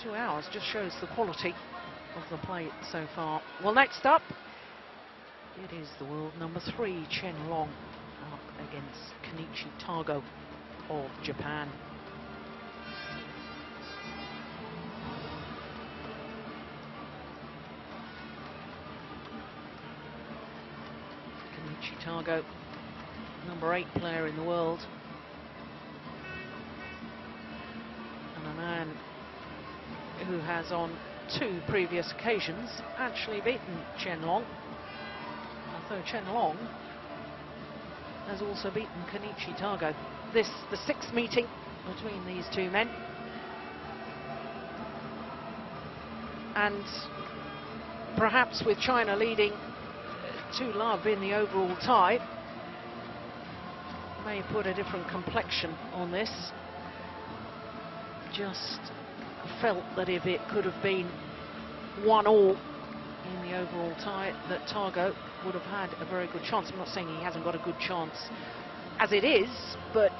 2 hours just shows the quality of the play so far. Well, next up, it is the world number 3, Chen Long, up against Kenichi of Japan. Kenichi, number 8 player in the world, and a man who has on 2 previous occasions actually beaten Chen Long. Although Chen Long has also beaten Kenichi. This the 6th meeting between these 2 men, and perhaps with China leading 2-love in the overall tie, may put a different complexion on this. Just felt that if it could have been 1-1 in the overall tie, that Tago would have had a very good chance. I'm not saying he hasn't got a good chance as it is, but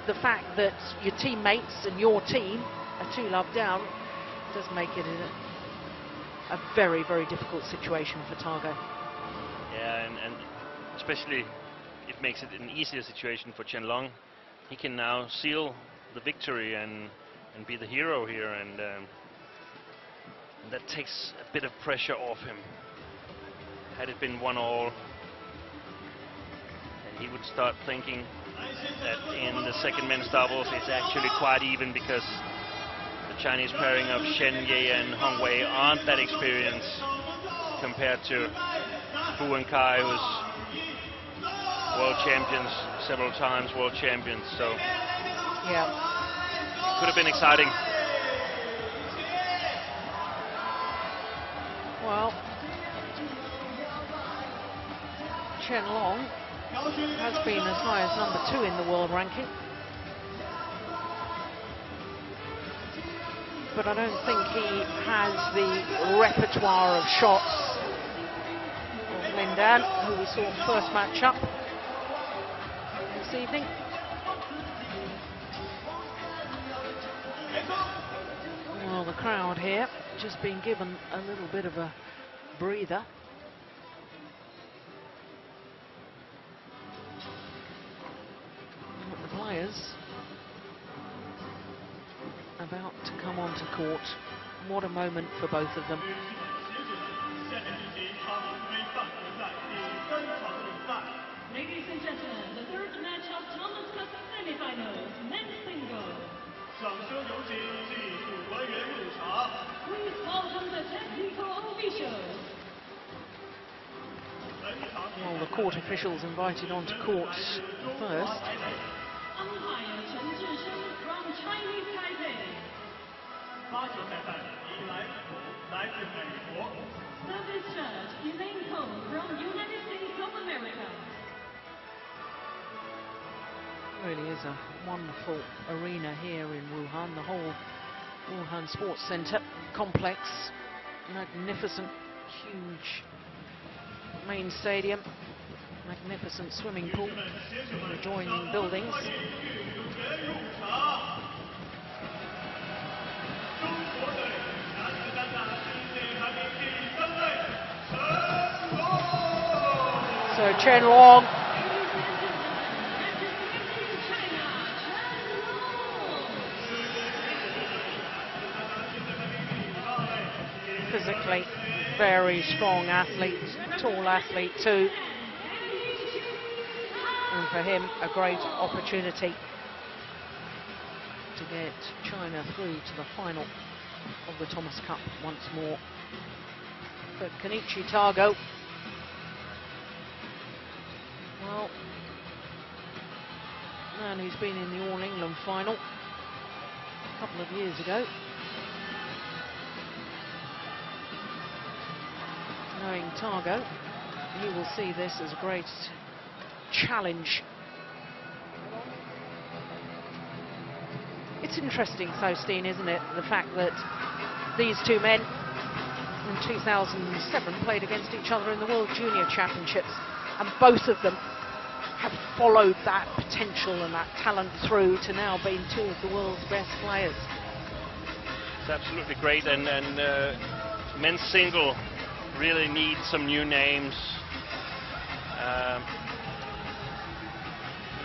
the fact that your teammates and your team are 2-love down does make it a very, very difficult situation for Tago. Yeah, and especially it makes it an easier situation for Chen Long. He can now seal the victory and be the hero here, and that takes a bit of pressure off him. Had it been 1-1, and he would start thinking that in the second men's doubles it's actually quite even, because the Chinese pairing of Shen Ye and Hong Wei aren't that experienced compared to Fu and Kai, who's world champions, several times world champions. So yeah, could have been exciting. Well, Chen Long has been as high as number 2 in the world ranking, but I don't think he has the repertoire of shots of Lindan, who we saw first match up this evening. Well, the crowd here just being given a little bit of a breather. The players about to come onto court. What a moment for both of them. Ladies and gentlemen, the 3rd match of Thomas Cup semi-finals, men's singles. Please welcome the technical officials. Well, the court officials invited onto court first. Umpire Chen Zhishen from Chinese Taipei. Service judge Elaine Cole from United States of America. Really is a wonderful arena here in Wuhan. The whole Wuhan Sports Center complex, magnificent, huge main stadium, magnificent swimming pool, adjoining buildings. So Chen Long physically very strong athlete, tall athlete too, and for him a great opportunity to get China through to the final of the Thomas Cup once more. But Kenichi, well, man who's been in the All England final a couple of years ago, knowing Tago, he will see this as a great challenge. It's interesting, Faustine, isn't it, the fact that these 2 men in 2007 played against each other in the World Junior Championships, and both of them have followed that potential and that talent through to now being 2 of the world's best players. It's absolutely great, and men's single really needs some new names.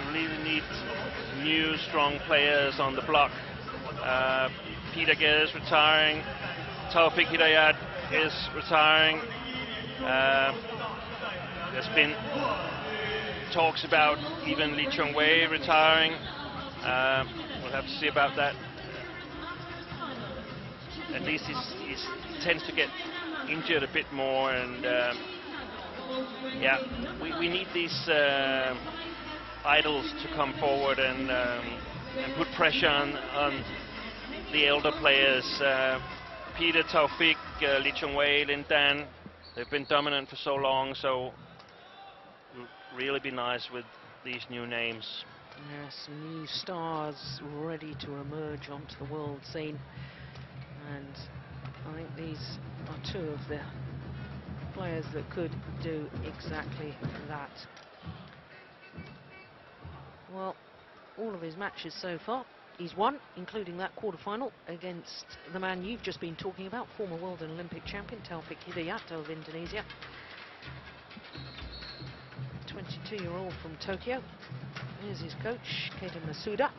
We really need new, strong players on the block. Peter Gere is retiring. Taufik Hidayat is retiring. There's been talks about even Lee Chong-wei retiring. We'll have to see about that. At least he tends to get injured a bit more, and yeah, we need these idols to come forward and put pressure on the elder players. Peter, Taufik, Lee Chong-wei, Lin Dan, they've been dominant for so long, so it'll really be nice with these new names. Yes, new stars ready to emerge onto the world scene, and I think these are two of the players that could do exactly that. Well, all of his matches so far he's won, including that quarter-final against the man you've just been talking about, former world and Olympic champion Taufik Hidayat of Indonesia. 22-year-old from Tokyo. Here's his coach, Keita Masuda.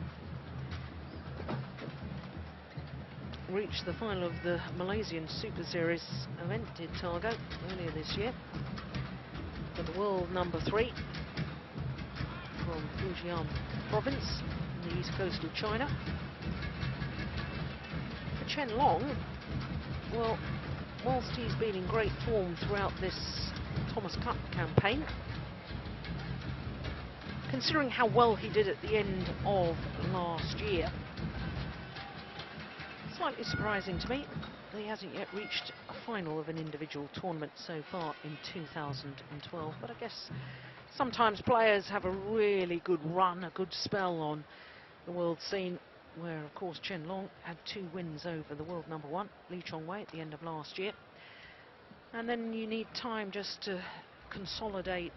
Reached the final of the Malaysian Superseries event, did Tago, earlier this year. For the world number 3 from Fujian province, on the east coast of China. For Chen Long, well, whilst he's been in great form throughout this Thomas Cup campaign, considering how well he did at the end of last year, slightly surprising to me that he hasn't yet reached a final of an individual tournament so far in 2012. But I guess sometimes players have a really good run, a good spell on the world scene, where of course Chen Long had 2 wins over the world number 1, Lee Chong-wei, at the end of last year. And then you need time just to consolidate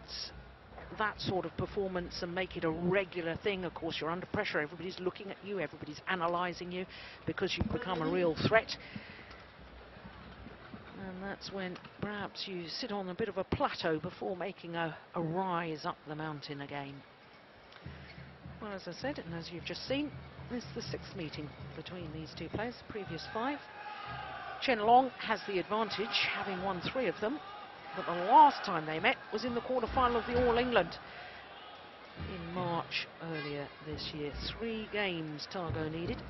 that sort of performance and make it a regular thing. Of course, you're under pressure, everybody's looking at you, everybody's analysing you, because you've become a real threat. And that's when perhaps you sit on a bit of a plateau before making a rise up the mountain again. Well, as I said, and as you've just seen, this is the 6th meeting between these two players, the previous 5. Chen Long has the advantage, having won 3 of them. But the last time they met was in the quarter-final of the All England in March earlier this year. 3 games Tago needed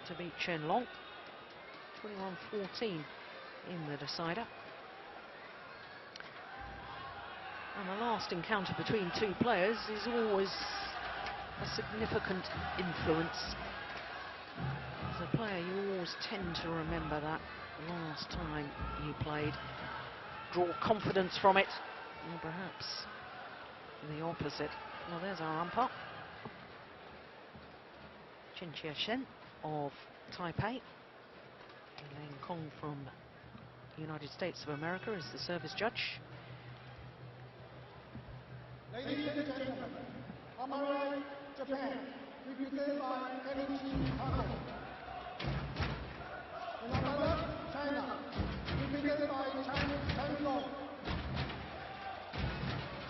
to beat Chen Long. 21-14 in the decider. And the last encounter between 2 players is always a significant influence. As a player, you always tend to remember that last time you played, draw confidence from it, or perhaps the opposite. Well, there's our umpire, Chen Chia-shen of Taipei. Elaine Kong from the United States of America is the service judge. Ladies and gentlemen, on my right, Japan, represented by K.Tago. And on my left, China, represented by Chinese Chen Long.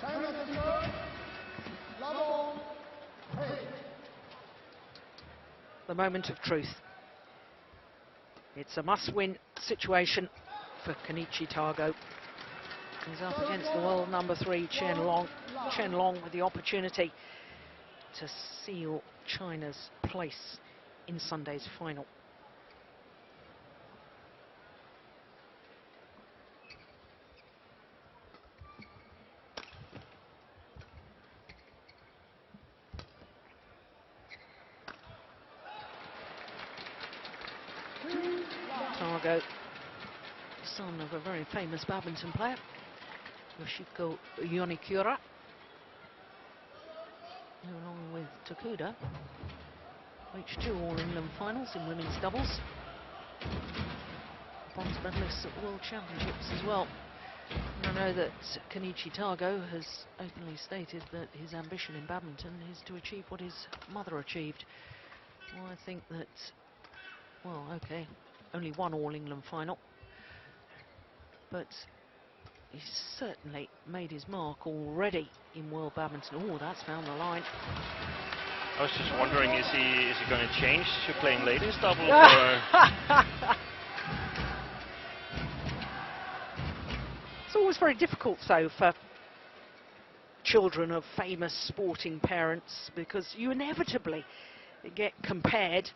China's first, level 8. The moment of truth. It's a must-win situation for Kenichi Tago. He's up against the world number 3, Chen Long. Chen Long with the opportunity to seal China's place in Sunday's final. Tago, son of a very famous badminton player, Yoshiko Yonikura, who along with Takuda reached 2 All England finals in women's doubles. Bronze medalists at the World Championships as well. And I know that Kenichi Tago has openly stated that his ambition in badminton is to achieve what his mother achieved. Well, I think that, well, okay, only one All-England final. But he's certainly made his mark already in World Badminton. Oh, that's found the line. I was just wondering, is he going to change to playing ladies doubles? Or? It's always very difficult, so, for children of famous sporting parents, because you inevitably get compared.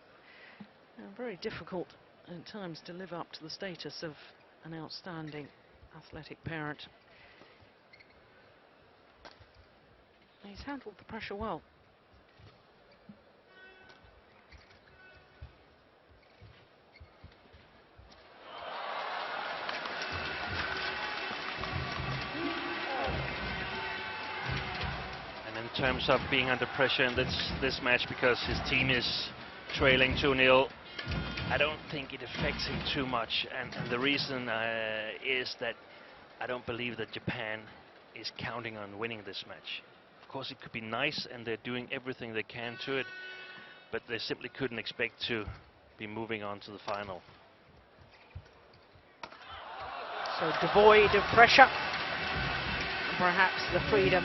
Very difficult at times to live up to the status of an outstanding athletic parent. He's handled the pressure well. And in terms of being under pressure in this match, because his team is trailing 2-0, I don't think it affects him too much, and the reason is that I don't believe that Japan is counting on winning this match. Of course, it could be nice, and they're doing everything they can to it, but they simply couldn't expect to be moving on to the final. So devoid of pressure, and perhaps the freedom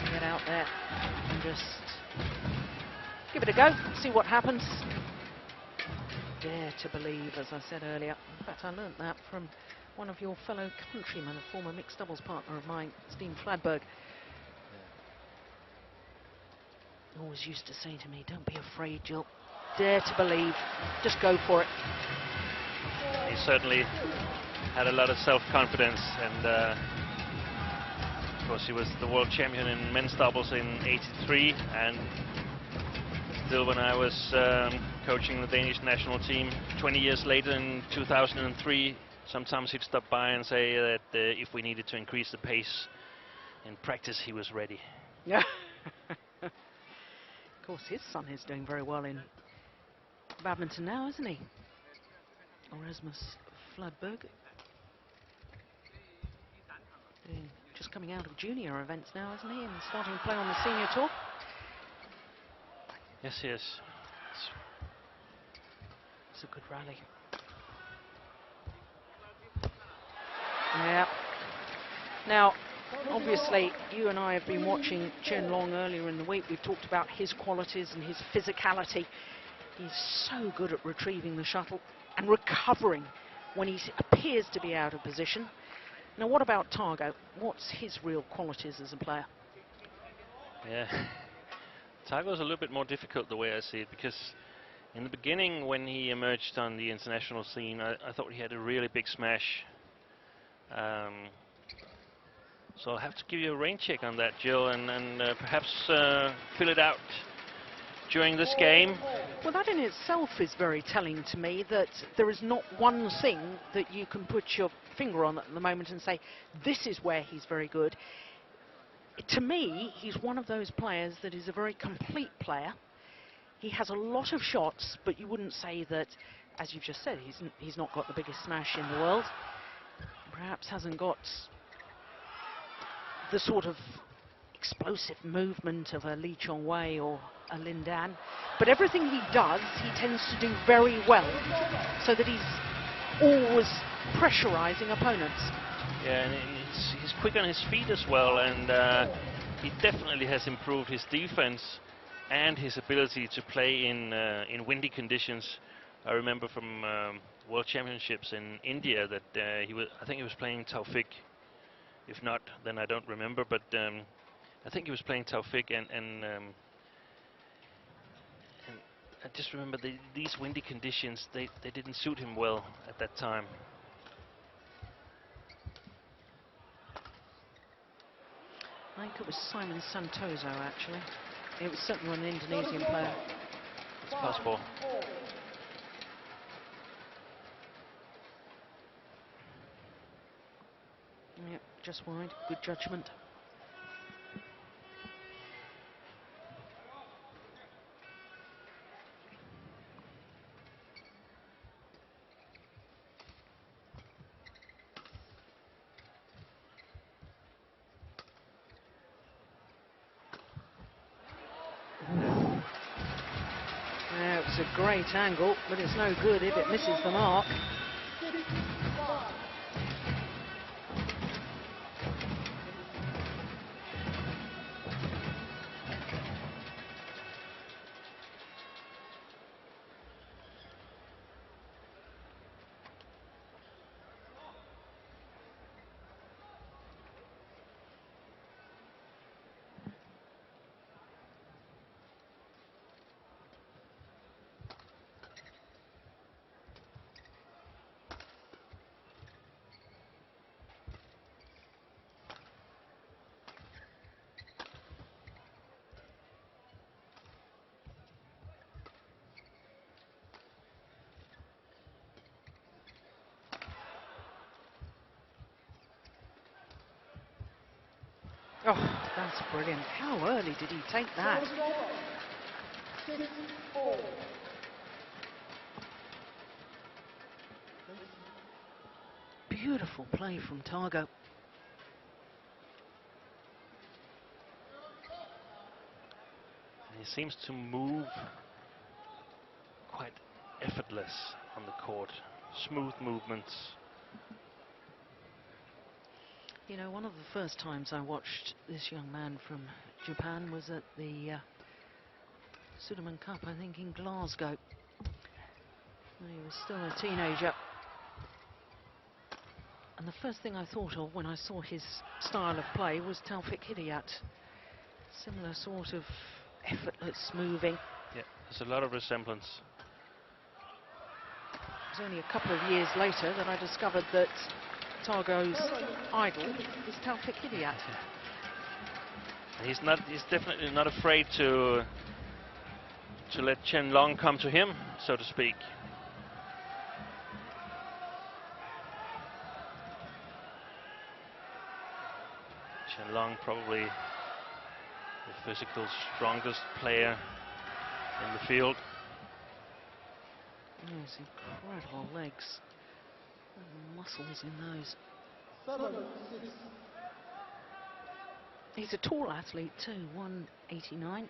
to get out there and just give it a go, see what happens. Dare to believe, as I said earlier. In fact, I learnt that from one of your fellow countrymen, a former mixed doubles partner of mine, Steen Fladberg. Always used to say to me, don't be afraid, Jill. Dare to believe. Just go for it. He certainly had a lot of self-confidence, and of course he was the world champion in men's doubles in '83, and still when I was coaching the Danish national team 20 years later in 2003, sometimes he'd stop by and say that if we needed to increase the pace in practice, he was ready. Yeah. Of course, his son is doing very well in badminton now, isn't he? Erasmus Fladberg. Just coming out of junior events now, isn't he? And starting to play on the senior tour. Yes, he is. It's a good rally. Yeah. Now, obviously, you and I have been watching Chen Long earlier in the week. We've talked about his qualities and his physicality. He's so good at retrieving the shuttle and recovering when he appears to be out of position. Now, what about Tago? What's his real qualities as a player? Yeah. Tago's a little bit more difficult the way I see it, because in the beginning when he emerged on the international scene, I thought he had a really big smash. So I'll have to give you a rain check on that, Jill, and perhaps fill it out during this game. Well, that in itself is very telling to me, that there is not one thing that you can put your finger on at the moment and say, this is where he's very good. To me, he's one of those players that is a very complete player. He has a lot of shots, but you wouldn't say that, as you've just said, he's not got the biggest smash in the world. Perhaps hasn't got the sort of explosive movement of a Lee Chong-wei or a Lin Dan. But everything he does, he tends to do very well, so that he's always pressurizing opponents. Yeah, and he's quick on his feet as well, and he definitely has improved his defense and his ability to play in windy conditions. I remember from World Championships in India that I think he was playing Taufik. If not, then I don't remember, but I think he was playing Taufik, and I just remember these windy conditions, they didn't suit him well at that time. I think it was Simon Santoso, actually. It was certainly an Indonesian player. It's possible. Yep, just wide. Good judgment. Yeah, it was a Great angle, but it's no good if it misses the mark. 6-5. Oh, that's brilliant. How early did he take that? 6-4. Beautiful play from Tago. He seems to move quite effortless on the court. Smooth movements. You know, one of the first times I watched this young man from Japan was at the Citroën Cup, I think, in Glasgow, when he was still a teenager. And the first thing I thought of when I saw his style of play was Taufik Hidayat. Similar sort of effortless moving. Yeah, there's a lot of resemblance. It was only a couple of years later that I discovered that Tago's idol is Taufik Hidayat. He's definitely not afraid to let Chen Long come to him, so to speak. Chen Long, probably the physical strongest player in the field. Those incredible legs. And muscles in those. 7-6. He's a tall athlete too, 189.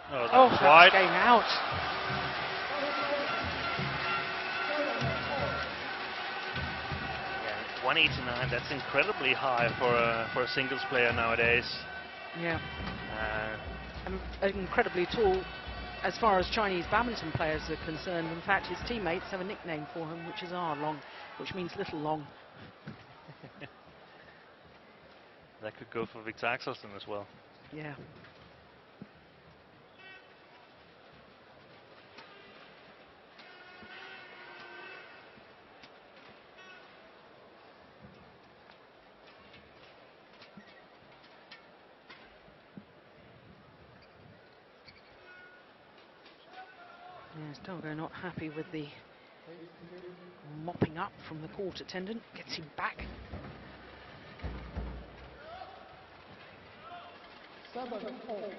Oh, that's That's wide. game out. Yeah, 189. That's incredibly high for a singles player nowadays. Yeah, Uh, and incredibly tall as far as Chinese badminton players are concerned. In fact, his teammates have a nickname for him, which is R Long, which means little long. that could go for Victor Axelsen as well. Yeah. Yes, Tago not happy with the mopping up from the court attendant. Gets him back. 7-4.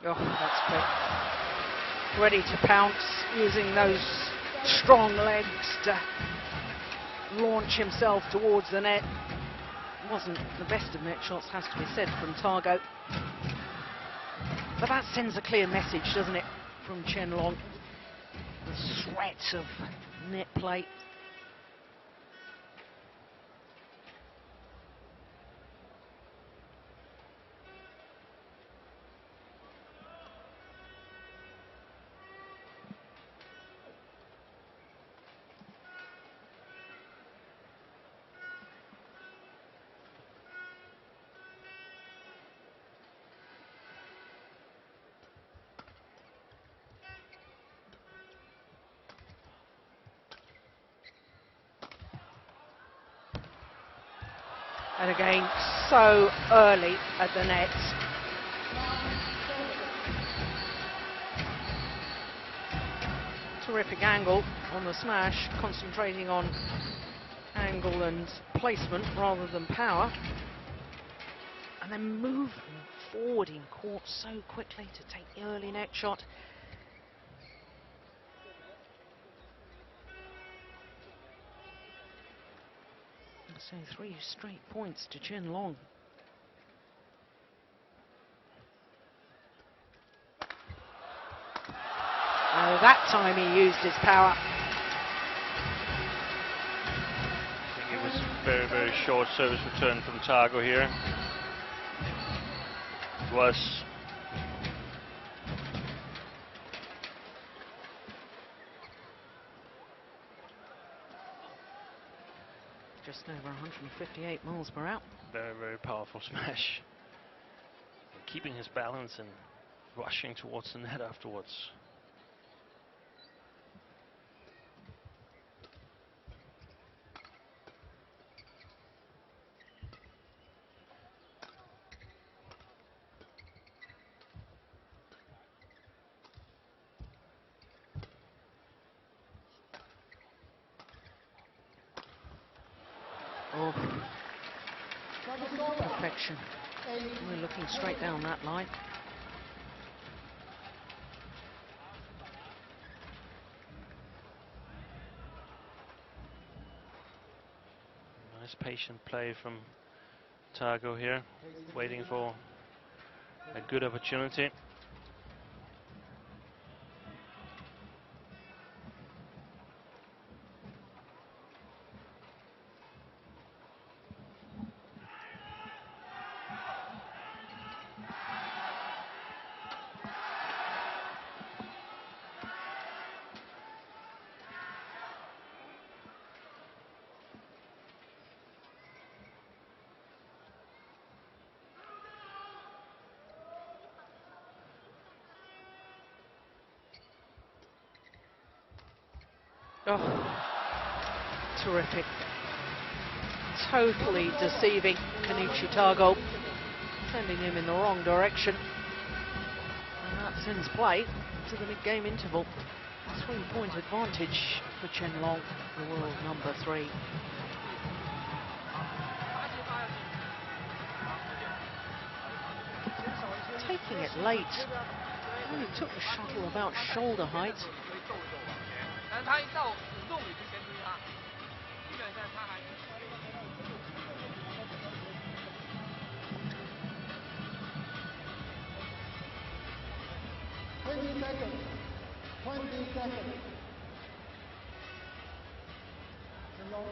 Oh, that's quick. Ready to pounce, using those strong legs to launch himself towards the net. Wasn't the best of net shots, has to be said, from Tago. But that sends a clear message, doesn't it, from Chen Long? The sweat of net play. And again, so early at the net. Terrific angle on the smash, concentrating on angle and placement rather than power. And then moving forward in court so quickly to take the early net shot. So 3 straight points to Chen Long. Oh, that time he used his power. I think it was a very, very short service return from K.Tago here. It was. Just over 158 miles per hour. Very, very powerful smash. And keeping his balance and rushing towards the net afterwards. Oh, perfection. We're looking straight down that line. Nice patient play from K.Tago here, waiting for a good opportunity. Oh, terrific. Totally deceiving Kenichi, sending him in the wrong direction. And that sends play to the mid-game interval. 3-point advantage for Chen Long, the world number 3. Taking it late. Only took the shuttle about shoulder height. 但他一到主动你就先追他，基本上他还。 20 seconds. 20 seconds. Hello.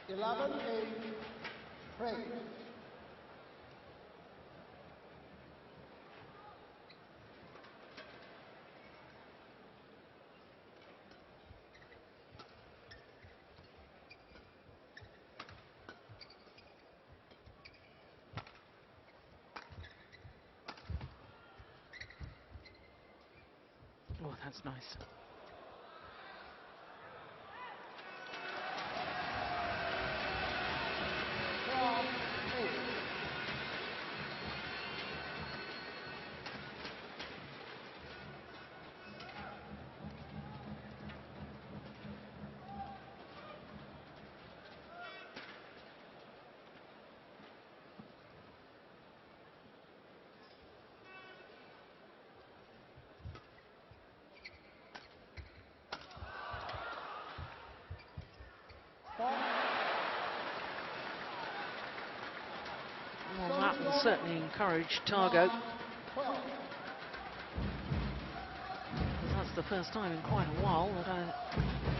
Eleven, 8, break. Oh, that's nice. Well, that will certainly encourage K.Tago. That's the first time in quite a while that I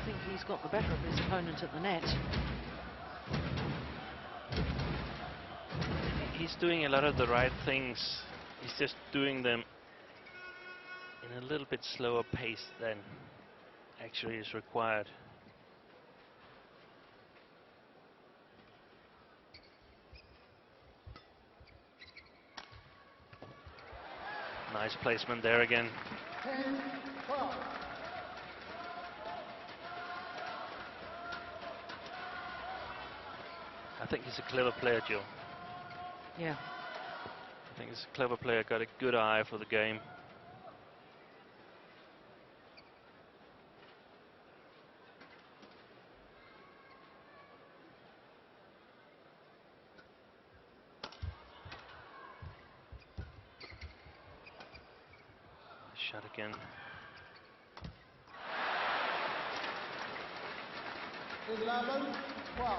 think he's got the better of his opponent at the net. He's doing a lot of the right things. He's just doing them in a little bit slower pace than actually is required. Nice placement there again. 10, 12. I think he's a clever player, Jill. Yeah. I think he's a clever player, got a good eye for the game. Shot again. 11, 12.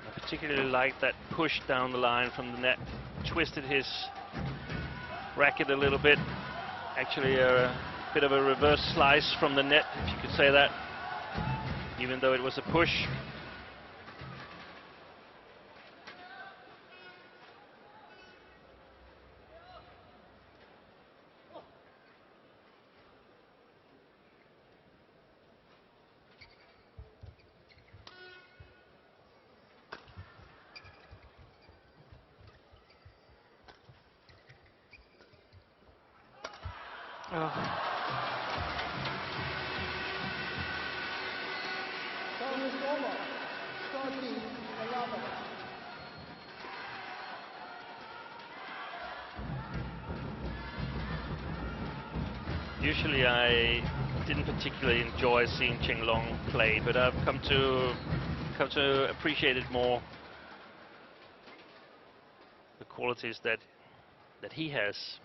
I particularly like that push down the line from the net. Twisted his racket a little bit. Actually a bit of a reverse slice from the net, if you could say that, even though it was a push. Oh. Service over. 13, 11. Usually I didn't particularly enjoy seeing Chen Long play, but I've come to appreciate it more. The qualities that he has.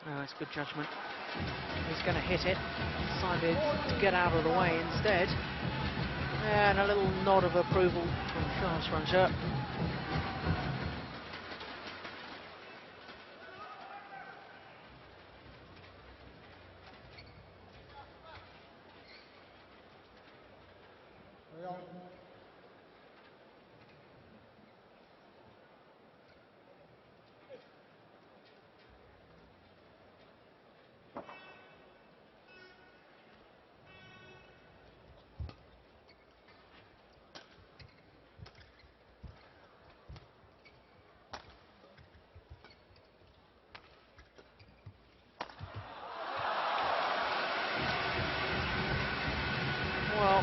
Oh, it's good judgment. He's going to hit it. Decided to get out of the way instead. And a little nod of approval from Charles Francheur. Well,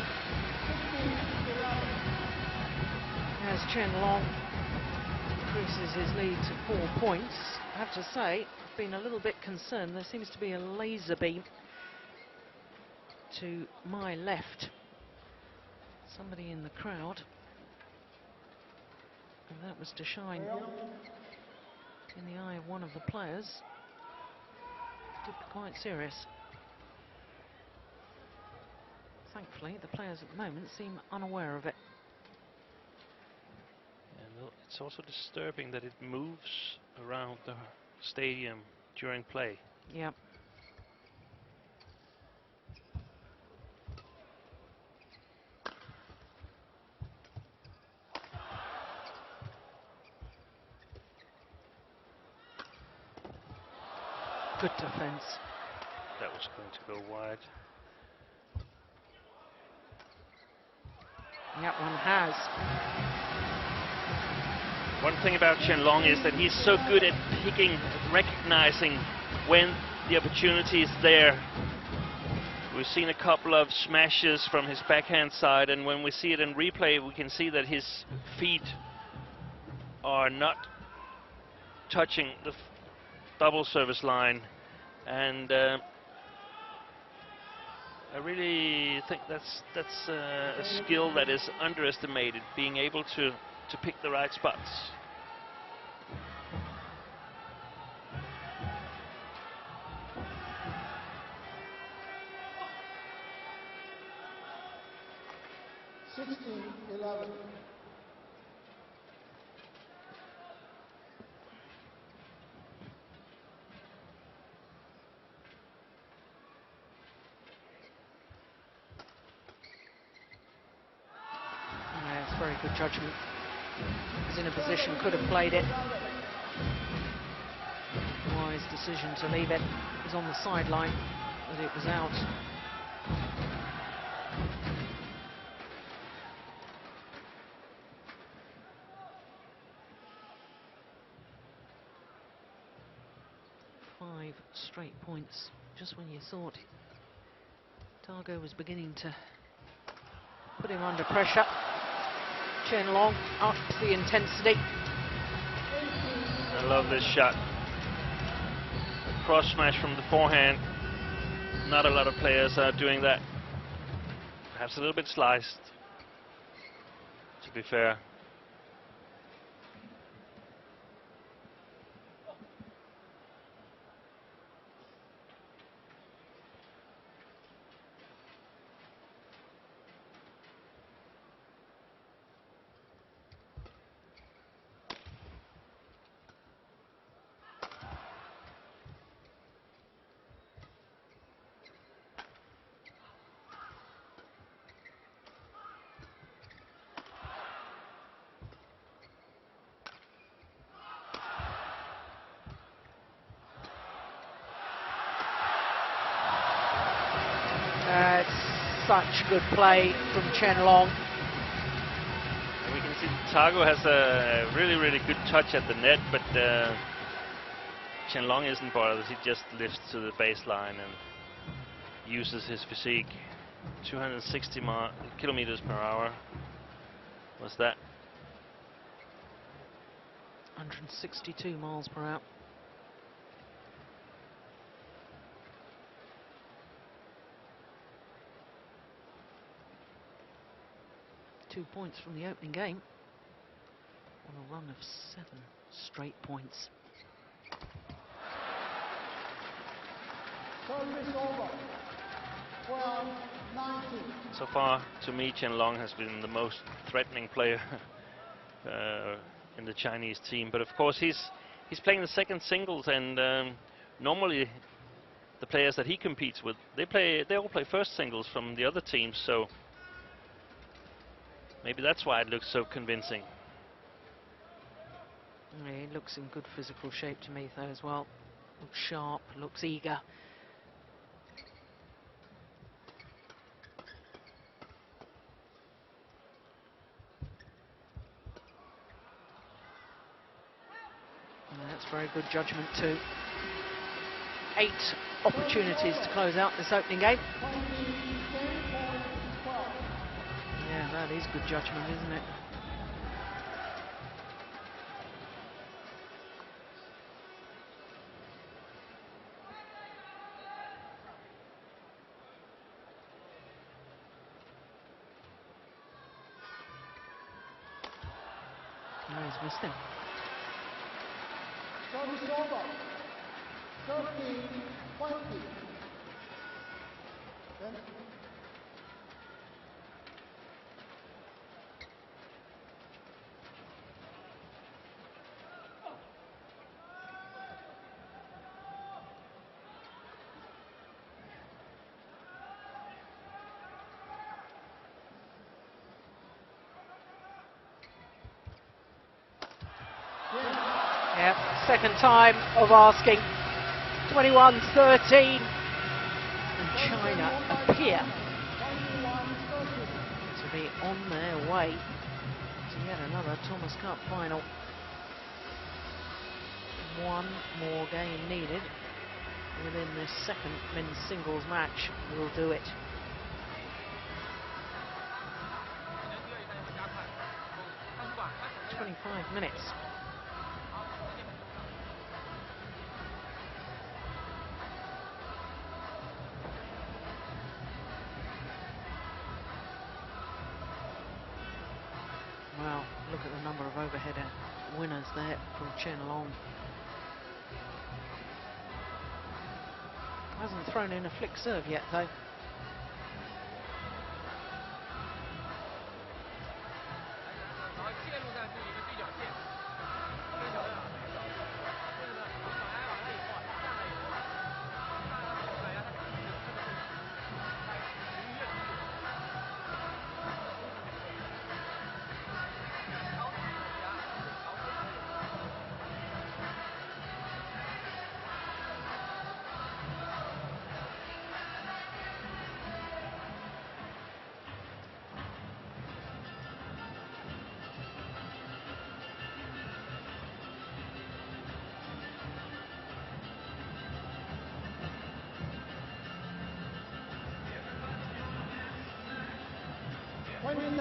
as Chen Long increases his lead to 4 points, I have to say, I've been a little bit concerned. There seems to be a laser beam to my left. Somebody in the crowd. And that was to shine in the eye of one of the players. Could be quite serious. Thankfully, the players at the moment seem unaware of it. And it's also disturbing that it moves around the stadium during play. Yeah. Good defense. That was going to go wide. That one has. One thing about Chen Long is that he's so good at picking, recognizing when the opportunity is there. We've seen a couple of smashes from his backhand side, and when we see it in replay, we can see that his feet are not touching the double service line, and I really think that's a skill that is underestimated, being able to pick the right spots. $16-11. good judgment. He's in a position, could have played it. Wise decision to leave it. It was on the sideline, but it was out. Five straight points, just when you thought Tago was beginning to put him under pressure. Chen Long up the intensity. I love this shot. Cross smash from the forehand. Not a lot of players are doing that. Perhaps a little bit sliced, to be fair. Such good play from Chen Long. We can see Tago has a really, really good touch at the net, but Chen Long isn't bothered. He just lifts to the baseline and uses his physique. 260 kilometers per hour was that. 162 miles per hour. Two points from the opening game on a run of 7 straight points. Service over. 12-19. So far, to me, Chen Long has been the most threatening player in the Chinese team. But of course, he's playing the second singles, and normally the players that he competes with, they all play first singles from the other teams. So maybe that's why it looks so convincing. Yeah, he looks in good physical shape to me, though, as well. Looks sharp, looks eager. And that's very good judgment, too. 8 opportunities to close out this opening game. Yeah, that is good judgment, isn't it? Oh, he's missed him. Service over. 13-20. Yeah, second time of asking. 21-13. And China appear to be on their way to yet another Thomas Cup final. One more game needed within this second men's singles match. Will do it. 25 minutes. Well, look at the number of overhead winners there from Chen Long. Hasn't thrown in a flick serve yet, though.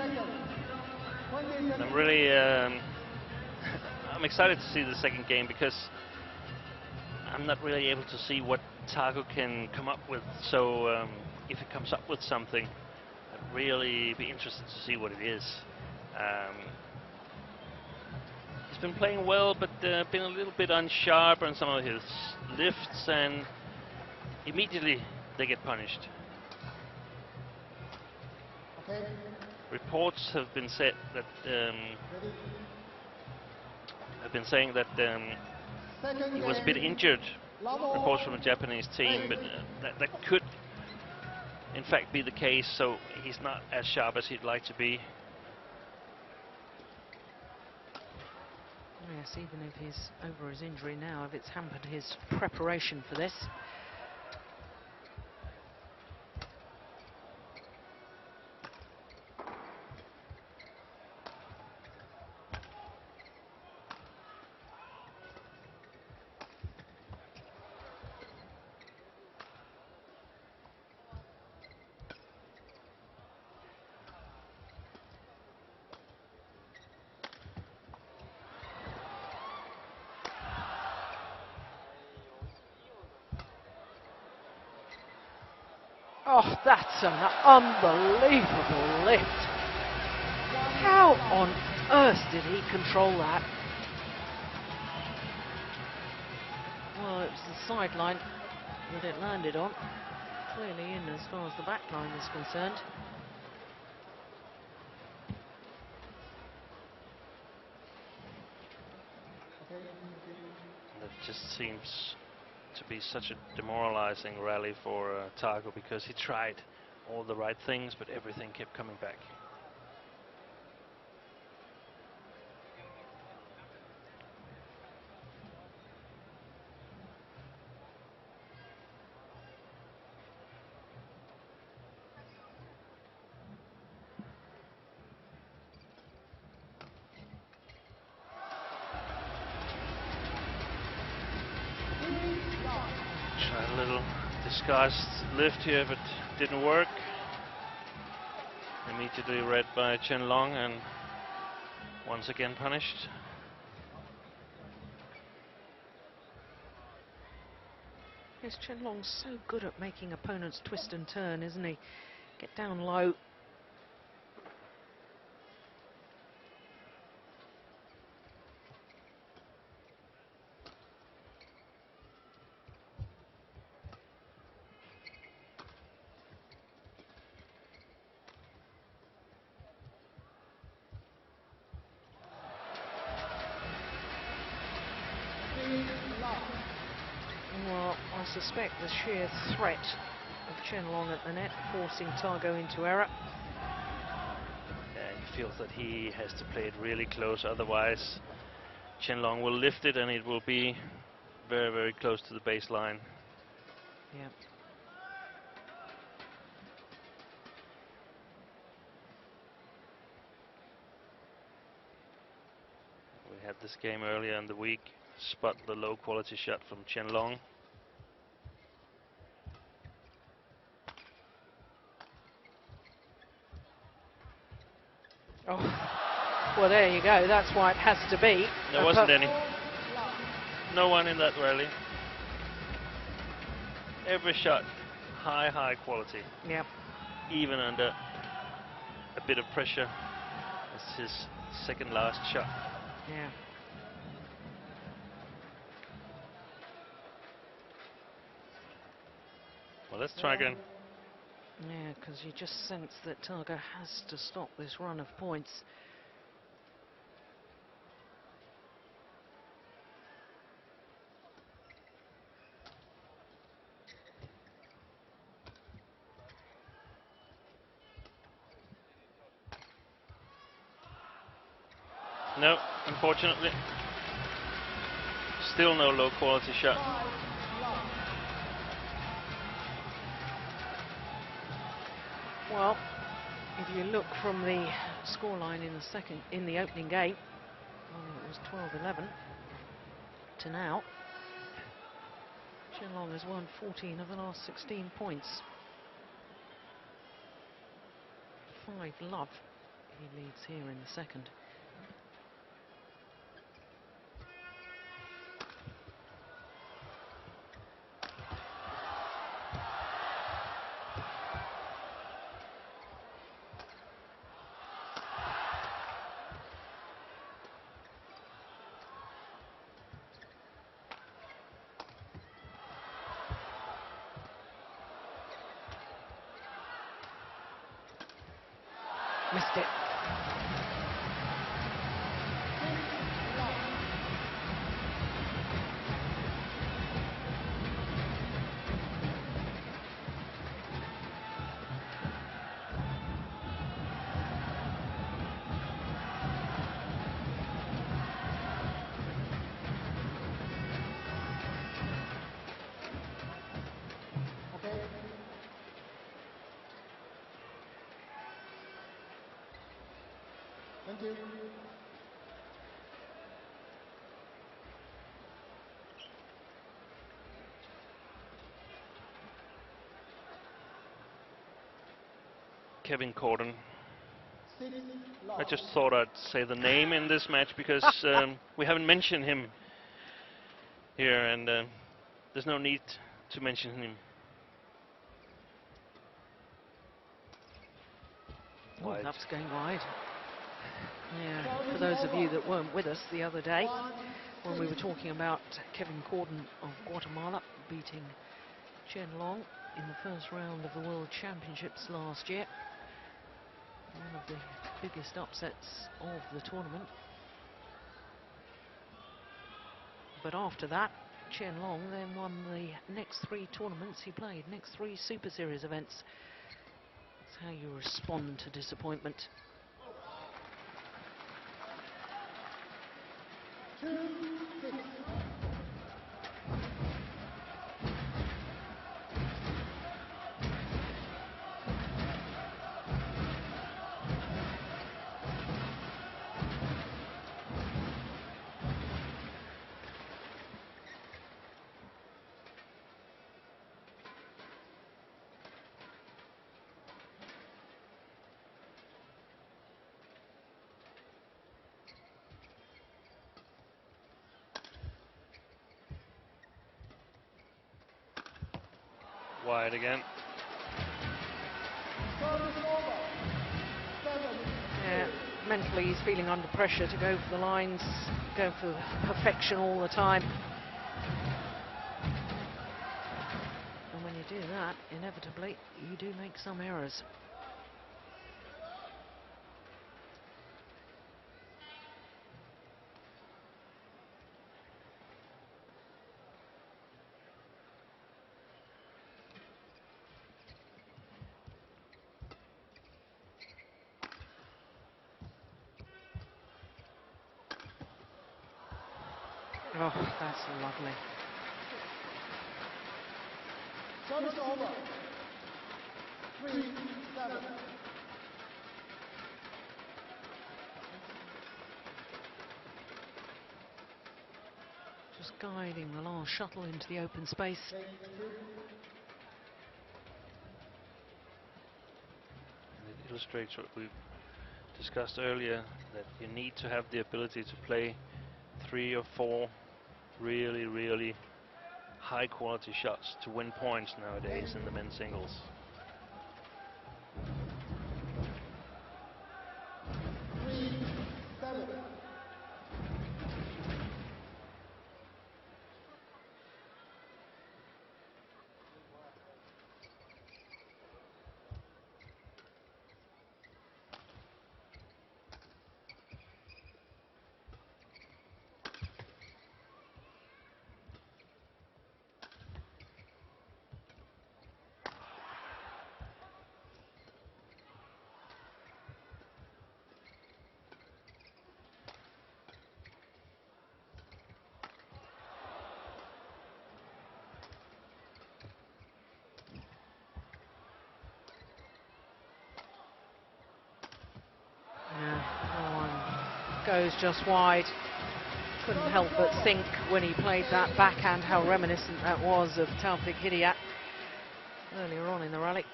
seconds. 20 seconds. I'm really I'm excited to see the second game because I'm not really able to see what Tago can come up with. So if he comes up with something, I'd really be interested to see what it is. He's been playing well, but been a little bit unsharp on some of his lifts, and immediately they get punished. Okay. Reports have been said that saying that Second he was a bit game. injured. Level. Reports from the Japanese team, but that could in fact be the case. So he's not as sharp as he'd like to be. Yes, even if he's over his injury now, if it's hampered his preparation for this. Oh, that's an unbelievable lift. How on earth did he control that? Well, it was the sideline that it landed on. Clearly in as far as the back line is concerned. That just seems to be such a demoralizing rally for Tago, because he tried all the right things, but everything kept coming back. Tried a little disguised lift here, but didn't work. Immediately read by Chen Long and once again punished. Yes, Chen Long's so good at making opponents twist and turn, isn't he? Get down low. Well, I suspect the sheer threat of Chen Long at the net forcing Tago into error. He feels that he has to play it really close, otherwise Chen Long will lift it and it will be very, very close to the baseline. Yeah. We had this game earlier in the week. Spot the low quality shot from Chen Long. Oh, well, there you go. That's why it has to be. There wasn't any. No one in that rally. Every shot, high quality. Yep. Even under a bit of pressure. It's his second last shot. Yeah. Well, let's try again. Yeah, because you just sense that Tago has to stop this run of points. No, unfortunately. Still no low quality shot. Well, if you look from the scoreline in the opening game, well, it was 12-11 to now. Chen Long has won 14 of the last 16 points. 5 love He leads here in the second. Missed it. Okay. Thank you. Kevin Corden. 6 I love. just thought I'd say the name in this match because we haven't mentioned him here, and there's no need to mention him. Oh, Wide. that's going wide. Yeah, for those of you that weren't with us the other day, when we were talking about Kevin Corden of Guatemala beating Chen Long in the first round of the World Championships last year. One of the biggest upsets of the tournament. But after that, Chen Long then won the next 3 tournaments he played, next 3 Super Series events. That's how you respond to disappointment. 2-6. Wide again. Service over. 7. Yeah, mentally he's feeling under pressure to go for the lines, go for perfection all the time. And when you do that, inevitably you do make some errors. Oh, that's lovely. Service over. 3-7. Just guiding the last shuttle into the open space. Take 2. And it illustrates what we've discussed earlier, that you need to have the ability to play 3 or 4 really, really high quality shots to win points nowadays in the men's singles. 3-7. Goes just wide. Couldn't help but think when he played that backhand how reminiscent that was of Taufik Hidayat earlier on in the rally.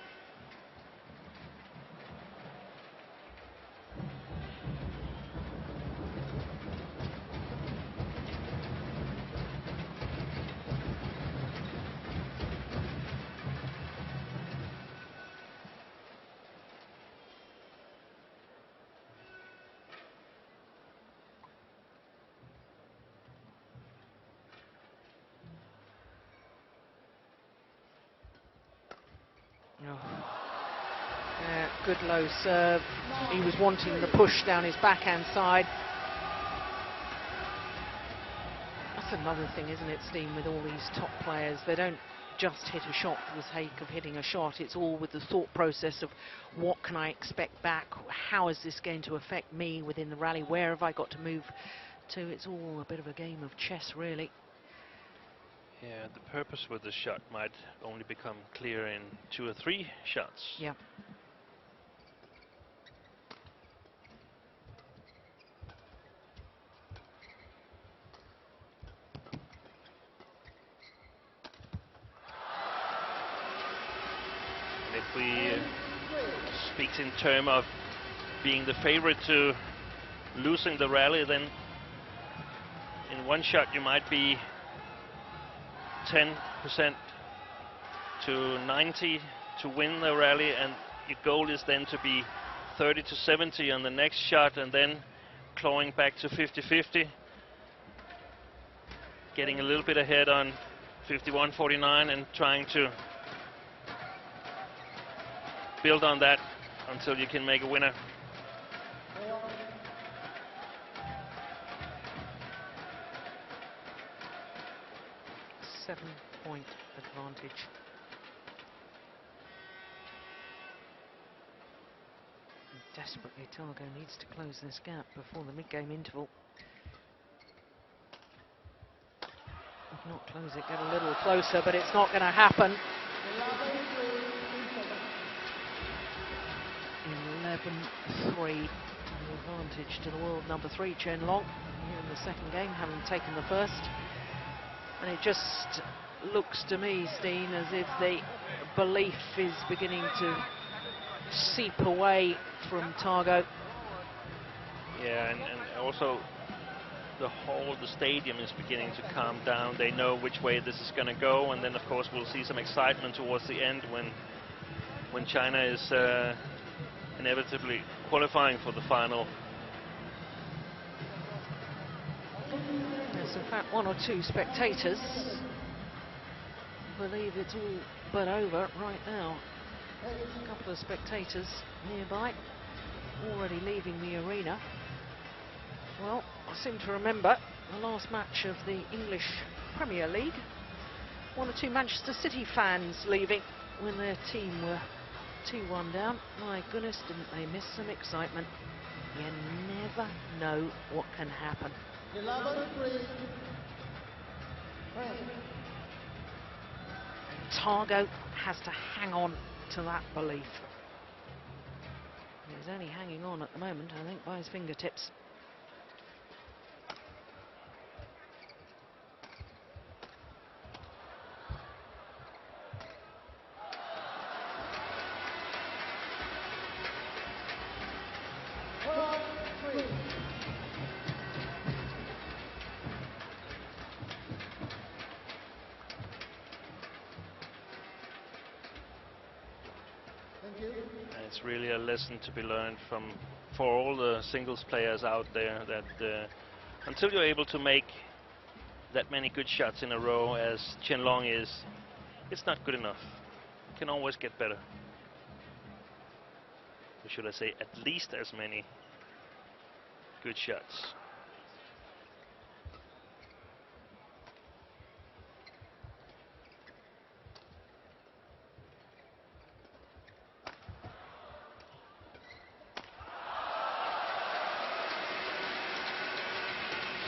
Yeah, good low serve. He was wanting the push down his backhand side. That's another thing, isn't it, Steen, with all these top players? They don't just hit a shot for the sake of hitting a shot. It's all with the thought process of what can I expect back? How is this going to affect me within the rally? Where have I got to move to? It's all a bit of a game of chess, really. Yeah, the purpose with the shot might only become clear in 2 or 3 shots. Yeah. If we speak in terms of being the favorite to losing the rally, then in one shot you might be 10% to 90 to win the rally, and your goal is then to be 30 to 70 on the next shot, and then clawing back to 50-50, getting a little bit ahead on 51-49 and trying to build on that until you can make a winner. Seven-point advantage. Desperately, Tago needs to close this gap before the mid-game interval. If not close it, get a little closer, but it's not going to happen. 11-3, advantage to the world number 3, Chen Long, here in the second game, having taken the first. And it just looks to me, Steen, as if the belief is beginning to seep away from Tago. Yeah, and also the stadium is beginning to calm down. They know which way this is going to go, and then of course we'll see some excitement towards the end when China is inevitably qualifying for the final. There's in fact 1 or 2 spectators believe it's all but over right now. A couple of spectators nearby already leaving the arena. Well, I seem to remember the last match of the English Premier League, 1 or 2 Manchester City fans leaving when their team were 2-1 down. My goodness, didn't they miss some excitement? You never know what can happen. 11-3. Tago has to hang on to that belief. He's only hanging on at the moment, I think, by his fingertips. And it's really a lesson to be learned for all the singles players out there, that until you're able to make that many good shots in a row as Chen Long is, it's not good enough. You can always get better. Or should I say, at least as many good shots.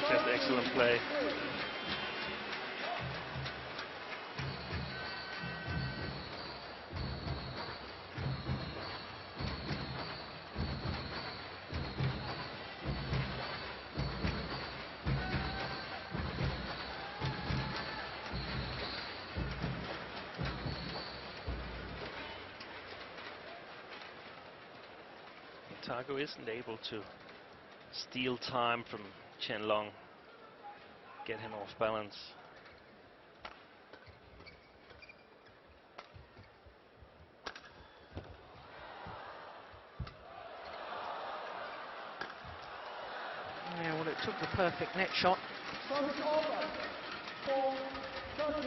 Just excellent play. Tago isn't able to steal time from Chen Long, get him off balance. Yeah, well, it took the perfect net shot. Service over. 4-13.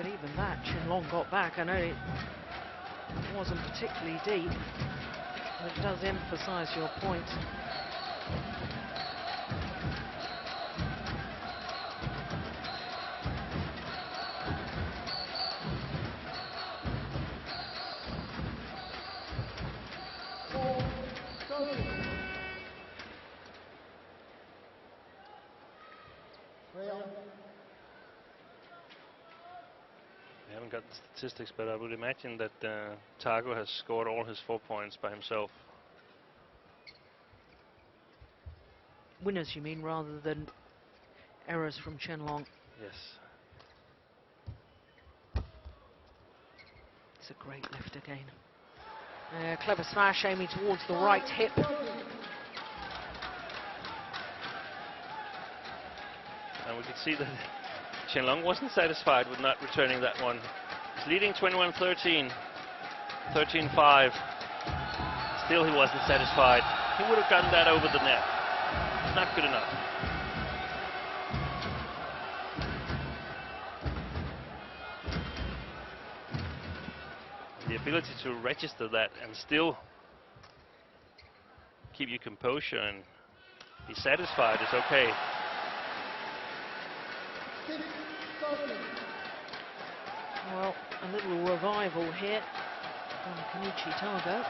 But even that, Chen Long got back. I know it wasn't particularly deep, but it does emphasize your point. We haven't got the statistics, but I would imagine that Tago has scored all his 4 points by himself. Winners, you mean, rather than errors from Chen Long? Yes. It's a great lift again. Clever smash aiming towards the right hip. And we could see that Chen Long wasn't satisfied with not returning that one. He's leading 21-13, 13-5. Still he wasn't satisfied. He would have gotten that over the net. Not good enough. The ability to register that and still keep your composure and be satisfied is okay. Well, a little revival here from Kenichi Tago.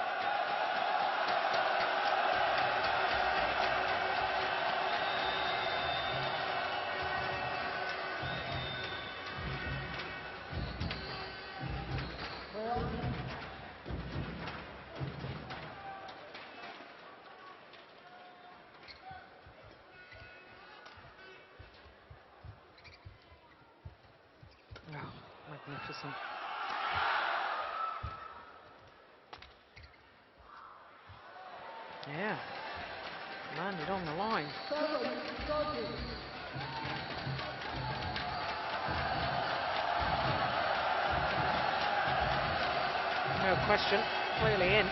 Magnificent. Yeah, landed on the line. No question, clearly in.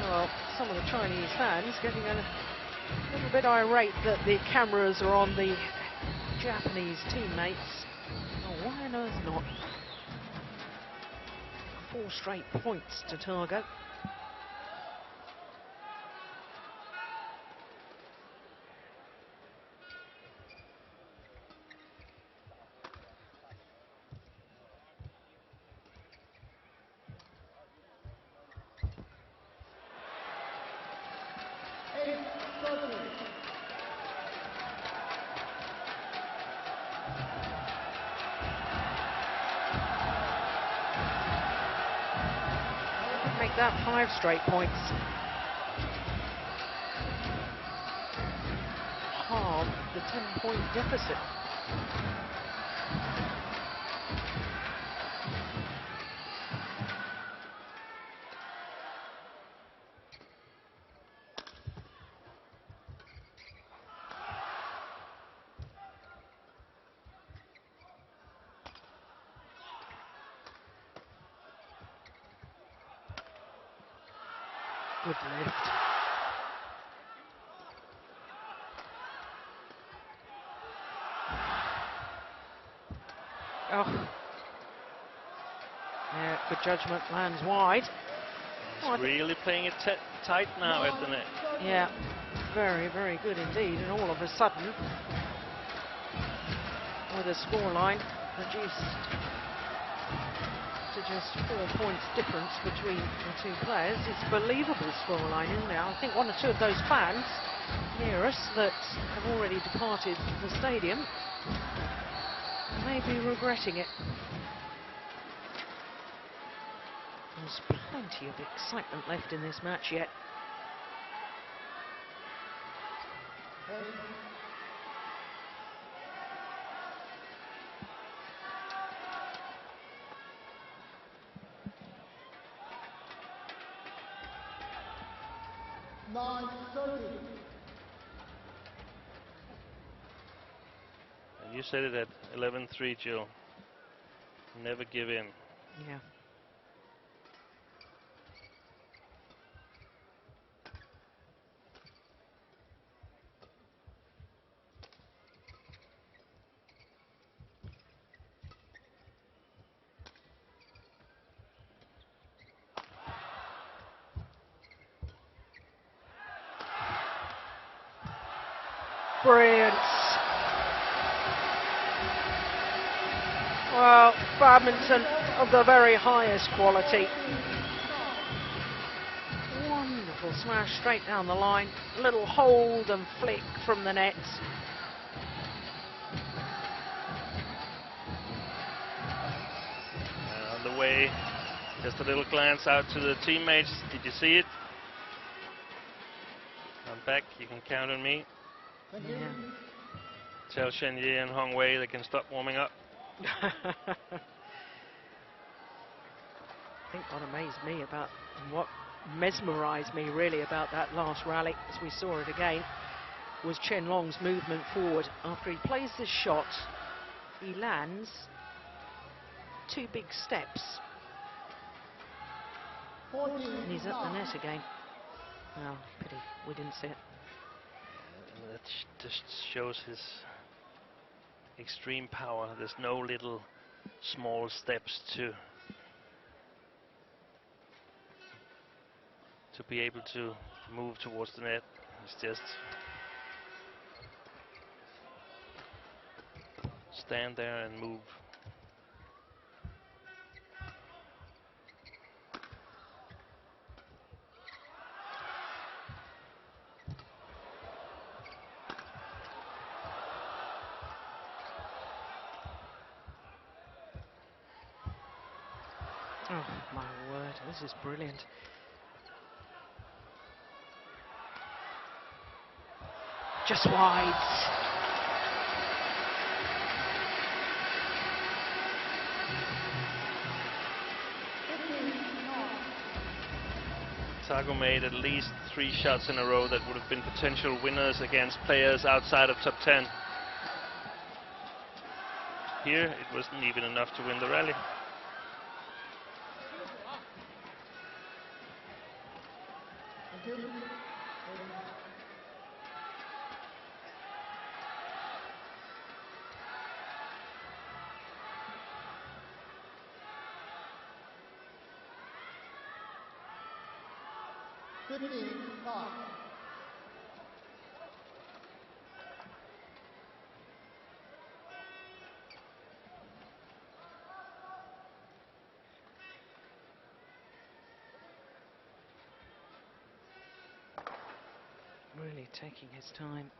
Well, some of the Chinese fans getting a little bit irate that the cameras are on the Japanese teammates. Oh, why on earth not? 4 straight points to Tago. Make that 5 straight points. Halve the 10-point deficit. Good lift. Oh. Yeah, good judgment, lands wide. He's really playing it tight now at the net. Yeah, very, very good indeed. And all of a sudden, with a scoreline reduced to just 4 points difference between the two players, it's a believable scoreline, isn't it? I think one or two of those fans near us that have already departed the stadium may be regretting it. There's plenty of excitement left in this match yet. And you said it at 11-3, Jill. Never give in. Yeah. Brilliant. Well, badminton of the very highest quality. Wonderful smash straight down the line. A little hold and flick from the net. On the way, just a little glance out to the teammates. Did you see it? I'm back. You can count on me. Yeah. Tell Chen Yi and Hong Wei they can stop warming up. I think what amazed me about, and what mesmerised me really about that last rally, as we saw it again, was Chen Long's movement forward. After he plays this shot, he lands 2 big steps, and he's at the net again. Oh, pity we didn't see it. And that just shows his extreme power. There's no little small steps to be able to move towards the net. It's just stand there and move. Oh my word, this is brilliant. Just wide. K.Tago made at least 3 shots in a row that would have been potential winners against players outside of top 10. Here, it wasn't even enough to win the rally. Really taking his time.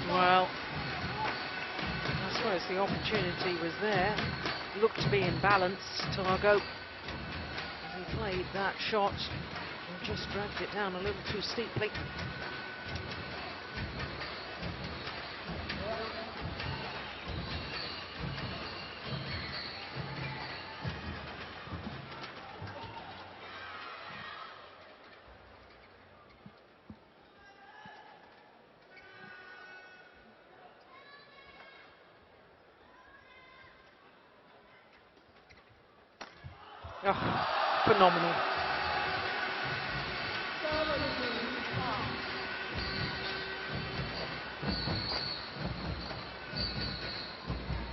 Well, I suppose the opportunity was there. Looked to be in balance, Tago. He played that shot and just dragged it down a little too steeply. Oh, phenomenal.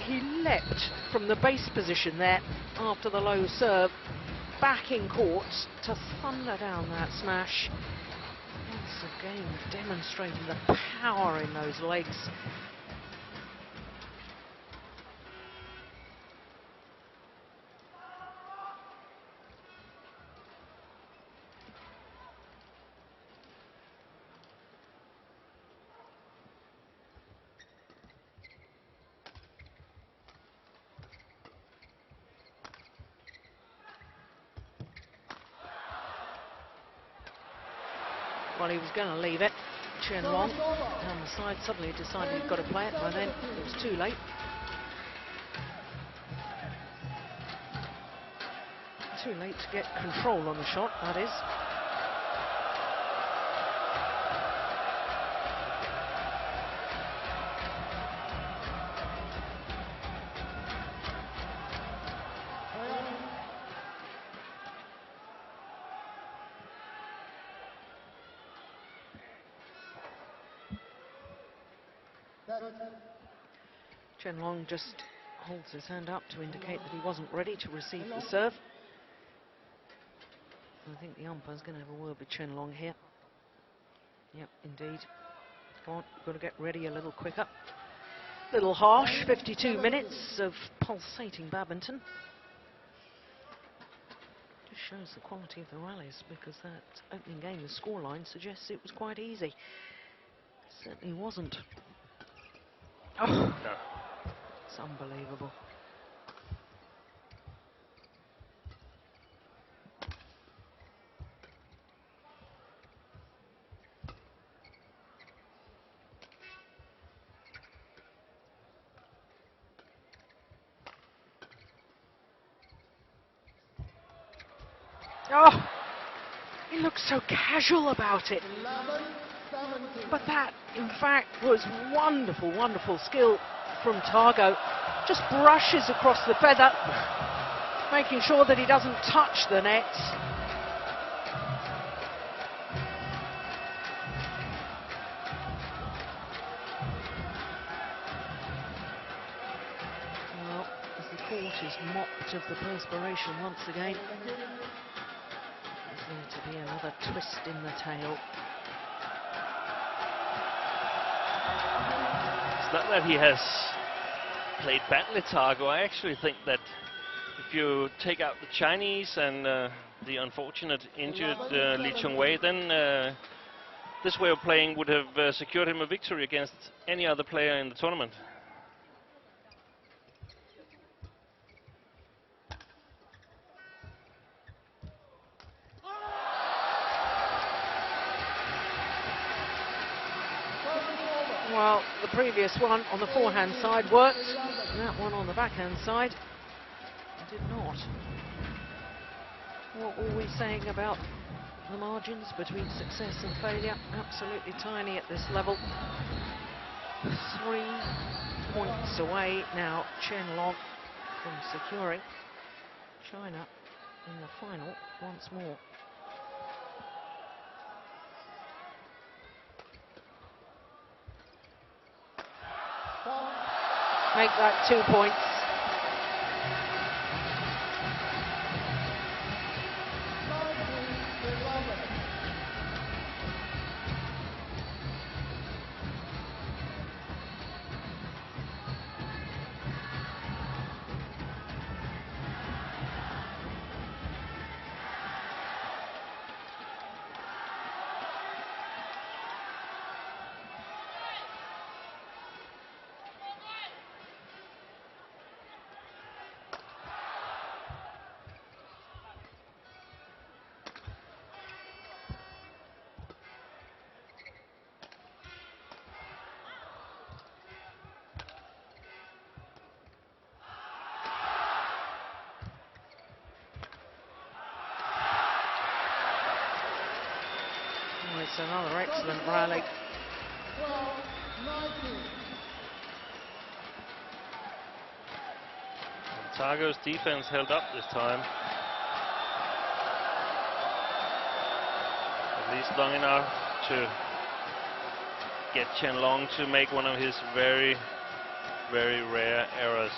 He leapt from the base position there after the low serve, back in court to thunder down that smash. Once again demonstrating the power in those legs. Well, he was going to leave it. Chen Long down the side suddenly decided he'd got to play it, but then it was too late. Too late to get control on the shot, that is. Chen Long just holds his hand up to indicate that he wasn't ready to receive the serve. I think the umpire's going to have a word with Chen Long here. Yep, indeed. Come on, got to get ready a little quicker. Little harsh, 52 minutes of pulsating badminton. Just shows the quality of the rallies, because that opening game, the scoreline suggests it was quite easy. Certainly wasn't. Oh, it's unbelievable. Oh, he looks so casual about it. But that, in fact, was wonderful, wonderful skill from Tago. Just brushes across the feather, making sure that he doesn't touch the net. Well, as the court is mopped of the perspiration once again, there's going to be another twist in the tail. It's not that he has played badly, Tago. I actually think that if you take out the Chinese and the unfortunate injured Li Chongwei, then this way of playing would have secured him a victory against any other player in the tournament. Well, the previous one on the forehand side worked, and that one on the backhand side did not. What were we saying about the margins between success and failure? Absolutely tiny at this level. 3 points away now, Chen Long from securing China in the final once more. Make that 2 points. It's another excellent rally. And Tago's defense held up this time. At least long enough to get Chen Long to make one of his very, very rare errors.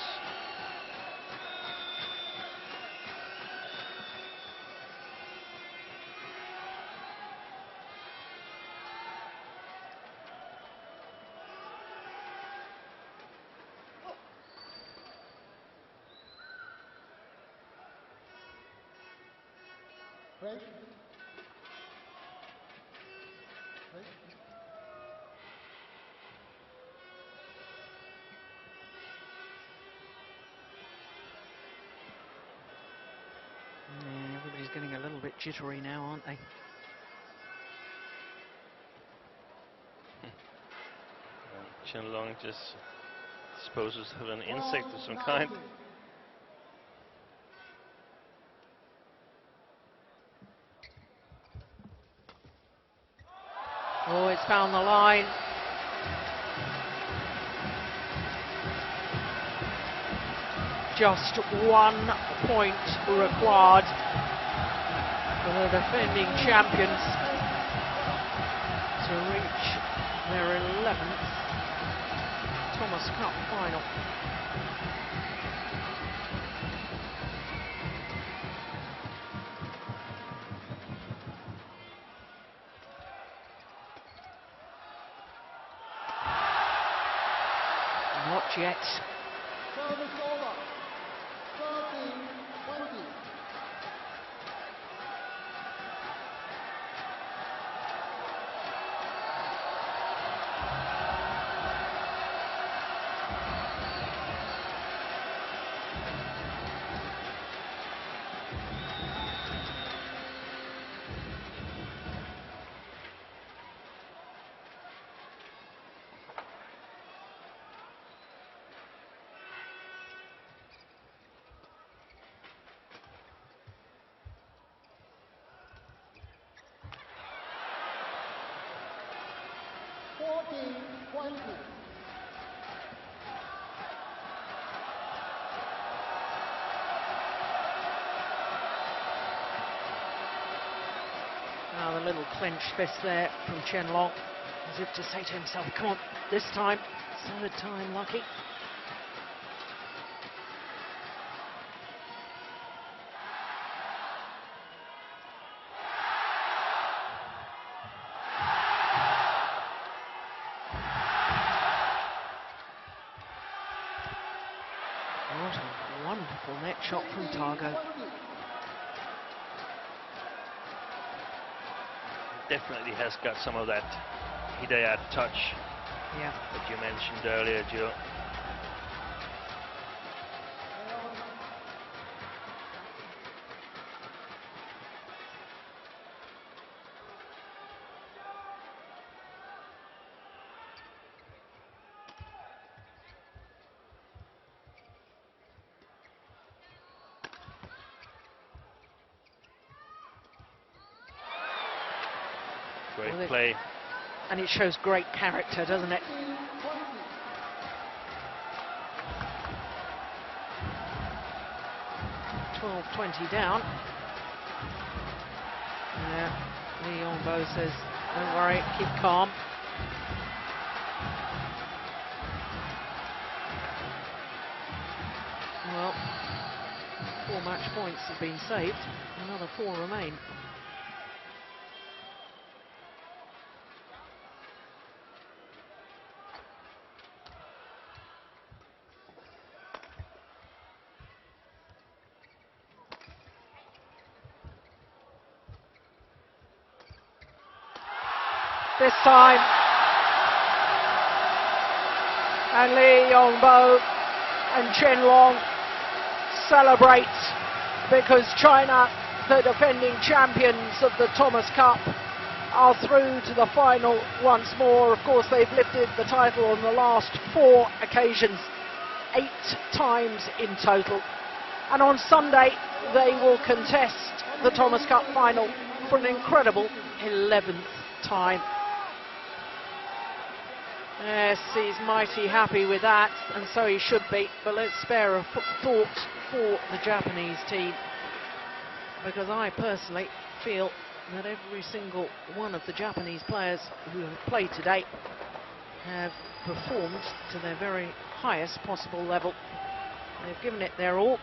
Yeah, everybody's getting a little bit jittery now, aren't they? Chen Long just supposes to have an insect of some kind. Oh, it's found the line. Just 1 point required for the defending champions to reach their 11th Thomas Cup final. Not yet. Service over. 13-20. Now the little clenched fist there from Chen Long, as if to say to himself, come on, this time, third time lucky. What a wonderful net shot from Tago. Definitely has got some of that Hidayat touch that you mentioned earlier, Jill. Great play. And it shows great character, doesn't it? $12-20 down. Yeah, Lee Yongbo says, don't worry, keep calm. Well, 4 match points have been saved. Another 4 remain. This time, and Lee Yongbo and Chen Long celebrate because China, the defending champions of the Thomas Cup, are through to the final once more. Of course, they've lifted the title on the last 4 occasions, 8 times in total, and on Sunday they will contest the Thomas Cup final for an incredible 11th time. Yes, he's mighty happy with that, and so he should be, but let's spare a thought for the Japanese team, because I personally feel that every single one of the Japanese players who have played today have performed to their very highest possible level. They've given it their all,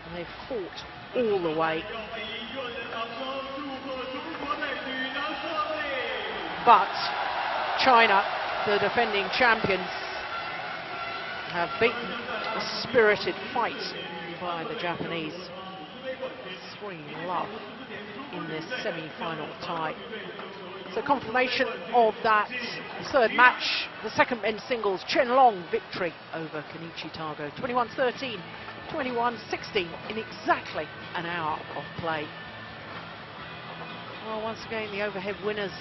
and they've fought all the way. But China, the defending champions, have beaten a spirited fight by the Japanese. 3-love in this semi-final tie. So confirmation of that third match, the second men's singles Chen Long victory over Kenichi Tago, 21-13, 21-16 in exactly an hour of play. Well, once again, the overhead winners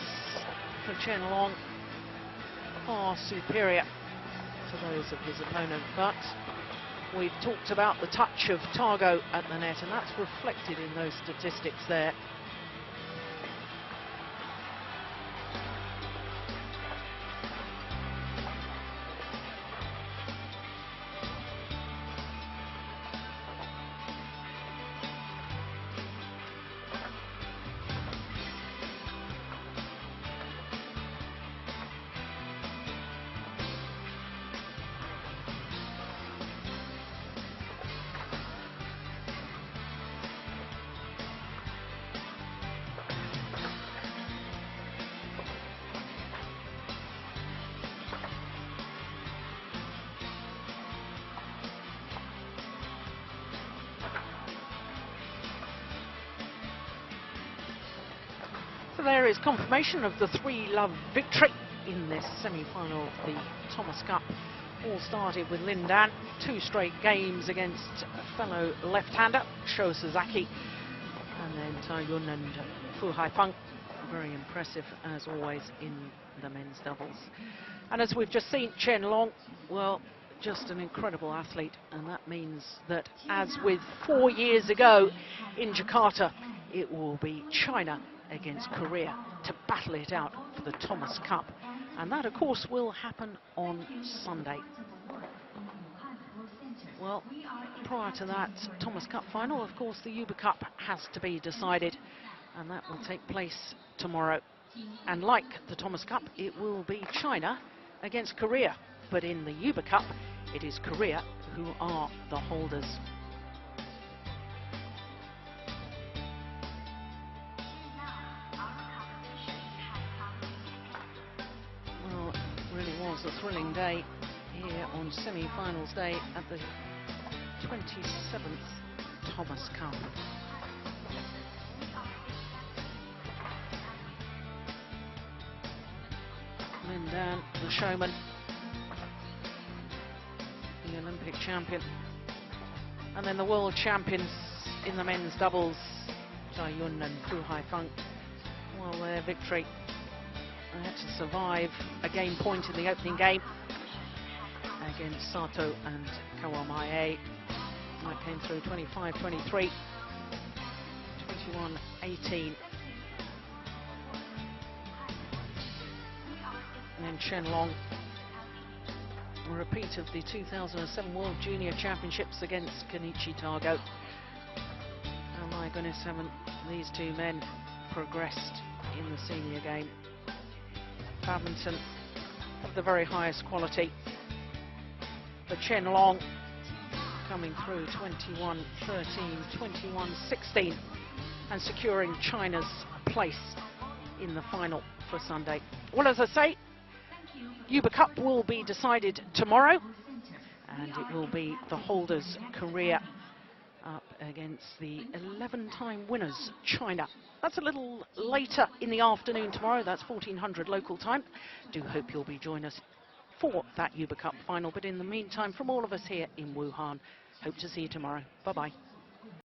for Chen Long far superior to those of his opponent, but we've talked about the touch of Tago at the net, and that's reflected in those statistics there. There is confirmation of the 3-love victory in this semi-final of the Thomas Cup. All started with Lin Dan, 2 straight games against a fellow left-hander, Sho Sasaki, and then Tai Yun and Fu Haifeng. Very impressive, as always, in the men's doubles. And as we've just seen, Chen Long, well, just an incredible athlete, and that means that, as with 4 years ago in Jakarta, it will be China against Korea to battle it out for the Thomas Cup. And that, of course, will happen on Sunday. Well, prior to that Thomas Cup final, of course, the Uber Cup has to be decided, and that will take place tomorrow. And like the Thomas Cup, it will be China against Korea. But in the Uber Cup, it is Korea who are the holders. Well, it really was a thrilling day here on semi-finals day at the 27th Thomas Cup. Lin Dan, the showman, the Olympic champion, and then the world champions in the men's doubles, Tai Yun and Fu Haifeng. Well, their victory, they had to survive a game point in the opening game against Sato and Kawamae. That came through 25-23, 21-18. And then Chen Long, a repeat of the 2007 World Junior Championships against Kenichi Tago. Oh my goodness, haven't these two men progressed in the senior game? Badminton of the very highest quality. But Chen Long coming through 21-13, 21-16, and securing China's place in the final for Sunday. Well, as I say, Uber Cup will be decided tomorrow, and it will be the holders, Korea, up against the 11-time winners, China. That's a little later in the afternoon tomorrow. That's 1400 local time. Do hope you'll be joining us for that Uber Cup final. But in the meantime, from all of us here in Wuhan, hope to see you tomorrow. Bye-bye.